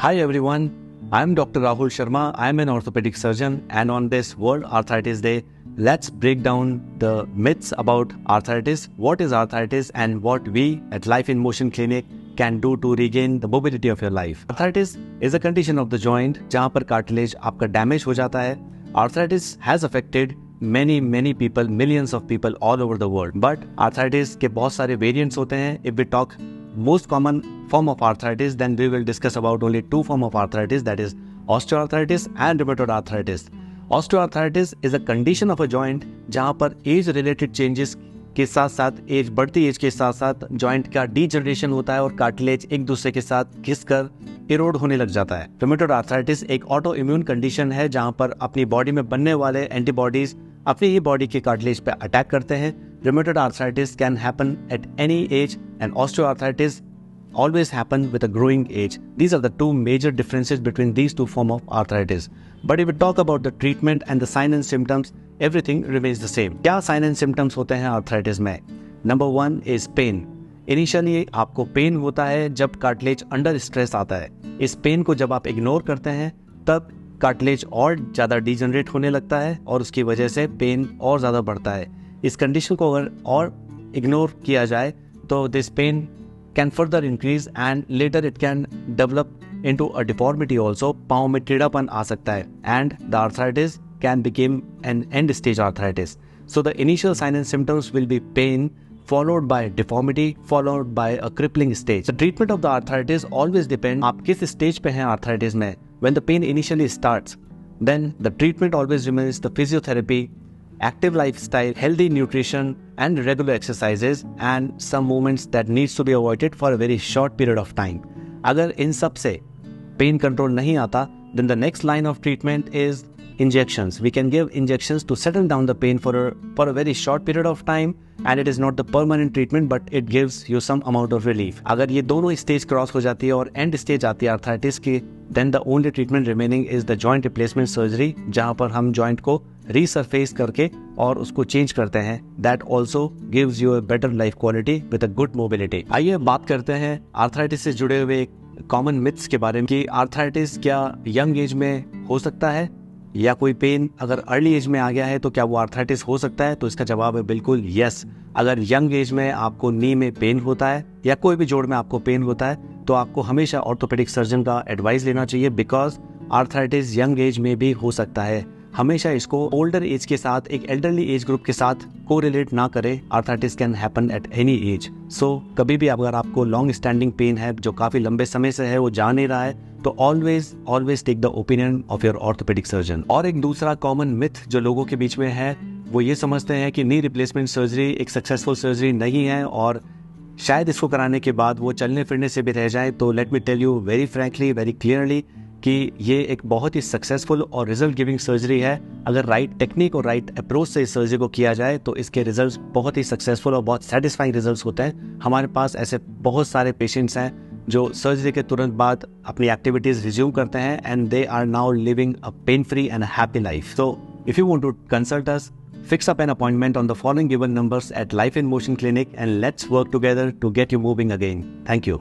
Hi everyone, I am Dr. Rahul Sharma. I am an orthopedic surgeon, and on this World Arthritis Day, let's break down the myths about arthritis, what is arthritis and what we at Life in Motion Clinic can do to regain the mobility of your life. Arthritis is a condition of the joint जहाँ पर cartilage आपका damage हो जाता है. Arthritis has affected many people, millions of people all over the world. But arthritis के बहुत सारे variants होते हैं. If we talk most common form of arthritis, then we will discuss about only two form of arthritis, that is osteoarthritis and rheumatoid arthritis. Osteoarthritis is a condition of a joint जहाँ पर age related changes के साथ साथ बढ़ती as के साथ साथ joint का डीजनरेशन होता है और कार्टिलेज एक दूसरे के साथ घिसकर इरोड होने लग जाता है. रूमेटॉइड आर्थराइटिस एक ऑटो इम्यून कंडीशन है जहां पर अपनी बॉडी में बनने वाले एंटीबॉडीज अपनी ही बॉडी के कार्टिलेज पे अटैक करते हैं. Rheumatoid arthritis can happen at any as and osteoarthritis always happen with a growing age. These are the two major differences between these two forms of arthritis. But if we talk about the treatment and the sign and symptoms, everything remains the same. क्या sign and symptoms होते हैं arthritis में? Number 1 is pain. Initially आपको pain होता है जब cartilage under stress आता है. इस pain को जब आप ignore करते हैं तब cartilage और ज़्यादा degenerate होने लगता है और उसकी वजह से pain और ज़्यादा बढ़ता है. इस condition को अगर और ignore किया जाए तो this pain can further increase and later it can develop into a deformity also. पाँव में टेढ़ापन आ सकता है and the arthritis can become an end stage arthritis. So the initial sign and symptoms will be pain followed by deformity followed by a crippling stage. The treatment of the arthritis always depends आप किस stage पे हैं arthritis में. When the pain initially starts, then the treatment always remains the physiotherapy, active lifestyle, healthy nutrition and regular exercises and some movements that needs to be avoided for a very short period of time. अगर इन सब से pain control नहीं आता, then the next line of treatment is injections. We can give injections to settle down the pain for a very short period of time and it is not the permanent treatment but it gives you some amount of relief. अगर ये दोनों stage cross हो जाती है और end stage आती है arthritis की, then the only treatment remaining is the joint replacement surgery जहाँ पर हम joint को resurface करके और उसको change करते हैं. That also gives you a better life quality with a good mobility. आइए बात करते हैं arthritis से जुड़े हुए कॉमन मिथ्स के बारे में कि आर्थराइटिस क्या यंग एज में हो सकता है या कोई पेन अगर अर्ली एज में आ गया है तो क्या वो आर्थराइटिस हो सकता है. तो इसका जवाब है बिल्कुल यस. अगर यंग एज में आपको नी में पेन होता है या कोई भी जोड़ में आपको पेन होता है तो आपको हमेशा ऑर्थोपेडिक सर्जन का एडवाइस लेना चाहिए बिकॉज आर्थराइटिस यंग एज में भी हो सकता है. हमेशा इसको ओल्डर एज के साथ एक एल्डरली एज ग्रुप के साथ कोरिलेट ना करें. Arthritis can happen at any age. So कभी भी अगर आपको लॉन्ग स्टैंडिंग पेन है जो काफी लंबे समय से है वो जा नहीं रहा है तो always take the opinion of your orthopaedic surgeon. और एक दूसरा कॉमन मिथ जो लोगों के बीच में है वो ये समझते हैं कि नी रिप्लेसमेंट सर्जरी एक सक्सेसफुल सर्जरी नहीं है और शायद इसको कराने के बाद वो चलने फिरने से भी रह जाए. तो let me tell you very frankly very clearly कि ये एक बहुत ही सक्सेसफुल और रिजल्ट गिविंग सर्जरी है. अगर राइट टेक्निक और राइट अप्रोच से इस सर्जरी को किया जाए तो इसके रिजल्ट्स बहुत ही सक्सेसफुल और बहुत सेटिस्फाइंग रिजल्ट्स होते हैं. हमारे पास ऐसे बहुत सारे पेशेंट्स हैं जो सर्जरी के तुरंत बाद अपनी एक्टिविटीज रिज्यूम करते हैं and they are now living a pain free and happy life. So if you want to consult us, fix up an appointment on the following given numbers at Life in Motion Clinic and let's work together to get you moving again. Thank you.